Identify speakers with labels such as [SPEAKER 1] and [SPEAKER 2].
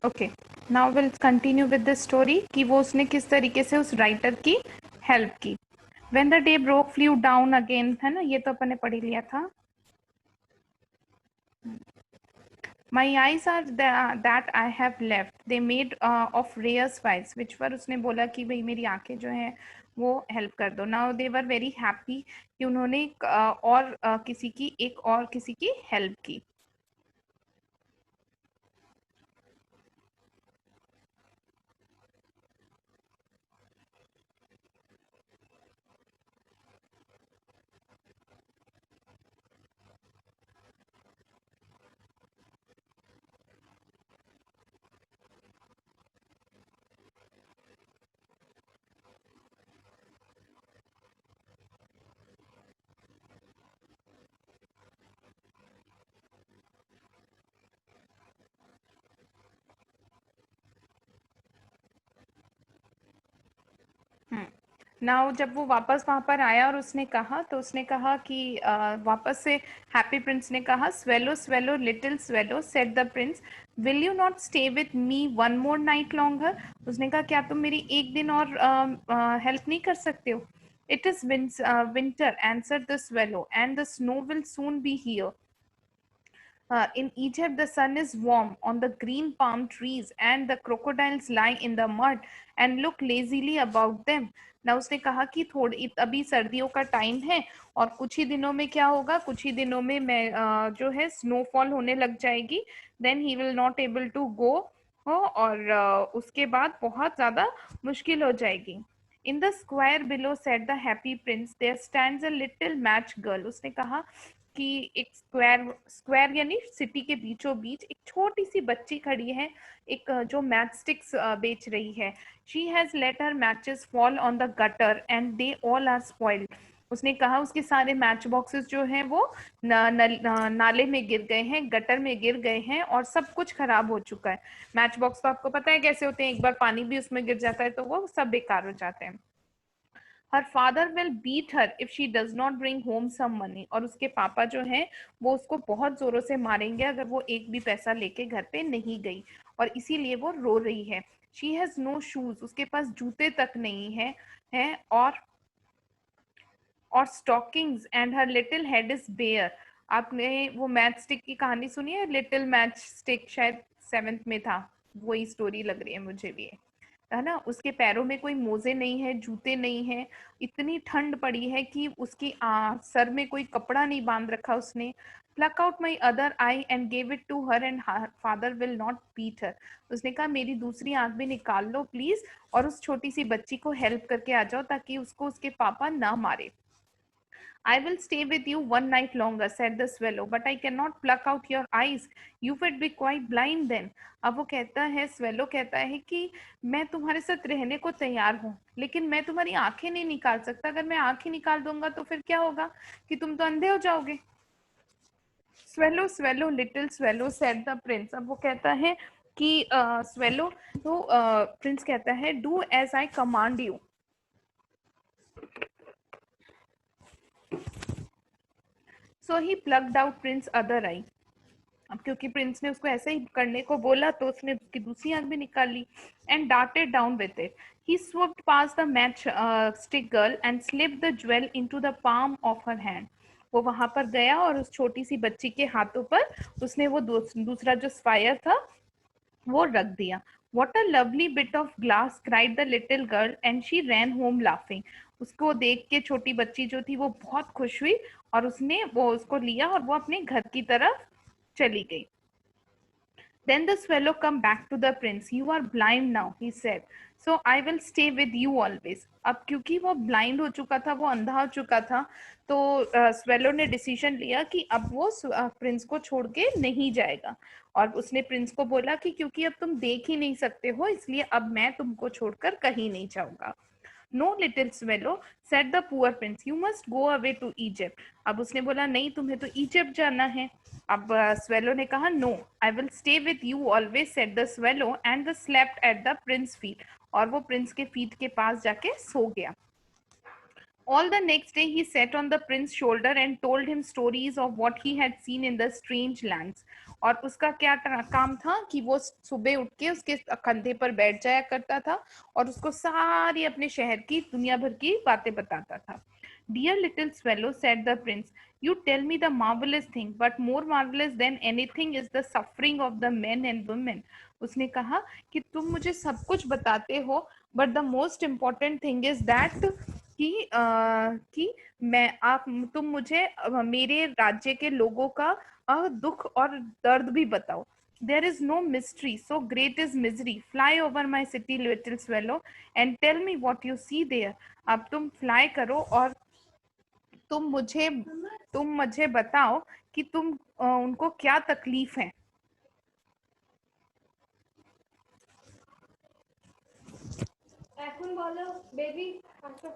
[SPEAKER 1] Okay, now will continue with the story कि वो उसने किस तरीके से उस राइटर की हेल्प की. When the day broke, flew down again, है ना, ये तो अपन ने पढ़ ही लिया था. My eyes are that I have left. They made of rare spice, which पर उसने बोला कि भाई मेरी आंखें जो हैं वो हेल्प कर दो. Now they were very happy कि उन्होंने और किसी की एक और किसी की हेल्प की. नाउ जब वो वापस वहां पर आया और उसने कहा तो उसने कहा कि वापस से हैप्पी प्रिंस ने कहा, swallow swallow little swallow said the Prince, will you not stay with me one more night longer. उसने कहा क्या तुम मेरी एक दिन और हेल्प नहीं कर सकते हो. It is winter answered the swallow and the snow will soon be here. In Egypt, the sun is warm on the green palm trees, and the crocodiles lie in the mud and look lazily about them. ना उसने कहा कि थोड़ी अभी सर्दियों का time है और कुछ ही दिनों में क्या होगा, कुछ ही दिनों में मैं जो है स्नोफॉल होने लग जाएगी. Then he will not able to go हो और उसके बाद बहुत ज्यादा मुश्किल हो जाएगी. In the square below said the Happy Prince there stands a little match girl. उसने कहा कि एक स्क्वायर स्क्वायर यानी सिटी के बीचों बीच एक छोटी सी बच्ची खड़ी है, एक जो मैच स्टिक्स बेच रही है. She has let her matches fall on the gutter and they all are spoiled. उसने कहा उसके सारे मैच बॉक्सेस जो हैं वो नाले में गिर गए हैं, गटर में गिर गए हैं और सब कुछ खराब हो चुका है. मैच बॉक्स तो आपको पता है कैसे होते हैं, एक बार पानी भी उसमें गिर जाता है तो वो सब बेकार हो जाते हैं. Her father will beat her if she does not bring home some money. और उसके पापा जो हैं वो उसको बहुत जोरों से मारेंगे अगर वो एक भी पैसा लेके घर पे नहीं गई, और इसीलिए वो रो रही है. She has no shoes. उसके पास जूते तक नहीं है, और stockings and her little head is bare. आपने वो मैच स्टिक की कहानी सुनी है, लिटिल मैच स्टिक, शायद सेवेंथ में था, वही स्टोरी लग रही है मुझे भी, है ना. उसके पैरों में कोई मोजे नहीं है, जूते नहीं है. इतनी ठंड पड़ी है कि उसकी सर में कोई कपड़ा नहीं बांध रखा उसने. Pluck out my other eye and gave it to her and father will not beat her. उसने कहा मेरी दूसरी आंख भी निकाल लो प्लीज और उस छोटी सी बच्ची को हेल्प करके आ जाओ ताकि उसको उसके पापा ना मारे. I will stay with you one night longer, said the swallow, but I cannot pluck out your eyes. You would be quite blind then. अब वो कहता है, स्वेलो कहता है कि मैं तुम्हारे साथ रहने को तैयार हूँ लेकिन मैं तुम्हारी आंखें नहीं निकाल सकता. अगर मैं आंखें निकाल दूंगा तो फिर क्या होगा कि तुम तो अंधे हो जाओगे. Swallow swallow little swallow said the Prince. अब वो कहता है कि स्वेलो, तो प्रिंस कहता है do as I command you. So he plucked out prince other eye. अब क्योंकि प्रिंस ने उसको ऐसे ही करने को बोला तो उसने उसकी दूसरी आंख भी निकाल ली. And darted down with it. He swift pass the match stick girl and slip the jewel into the palm of her hand. वो वहां पर गया और उस छोटी सी बच्ची के हाथों पर उसने वो दूसरा जो स्पायर था वो रख दिया. What a lovely bit of glass cried the little girl and she rain home laughing. उसको देख के छोटी बच्ची जो थी वो बहुत खुश हुई और उसने वो उसको लिया और वो अपने घर की तरफ चली गई. Then the swallow come back to the prince. You are blind now, he said. So I will stay with you always. अब क्योंकि वो ब्लाइंड हो चुका था, वो अंधा हो चुका था, तो स्वेलो ने डिसीजन लिया कि अब वो प्रिंस को छोड़ के नहीं जाएगा. और उसने प्रिंस को बोला कि क्योंकि अब तुम देख ही नहीं सकते हो इसलिए अब मैं तुमको छोड़कर कहीं नहीं जाऊंगा. No little swallow said the poor prince, you must go away to Egypt. अब उसने बोला नहीं तुम्हें तो इजिप्ट जाना है. अब स्वेलो ने कहा no, I will stay with you always said the swallow and the slept at the prince feet. और वो प्रिंस के फीट के पास जाके सो गया. All the next day he sat on the prince's shoulder and told him stories of what he had seen in the strange lands. और उसका क्या काम था कि वो सुबह उठ के उसके कंधे पर बैठ जाया करता था और उसको सारी अपने शहर की दुनिया भर की बातें बताता था. Dear little swallow, said the prince, you tell me the marvelous thing, but more marvelous than anything is the suffering of the men and women. उसने कहा कि तुम मुझे सब कुछ बताते हो, but the most important thing is that कि मैं आप तुम मुझे मेरे राज्य के लोगों का दुख और दर्द भी बताओ. There is no mystery, so great is misery. Fly over my city, little swallow, and tell me what you see there. अब तुम फ्लाई करो और तुम मुझे तुम मुझे बताओ कि तुम उनको क्या तकलीफ है.
[SPEAKER 2] এখন বলো বেবি আসো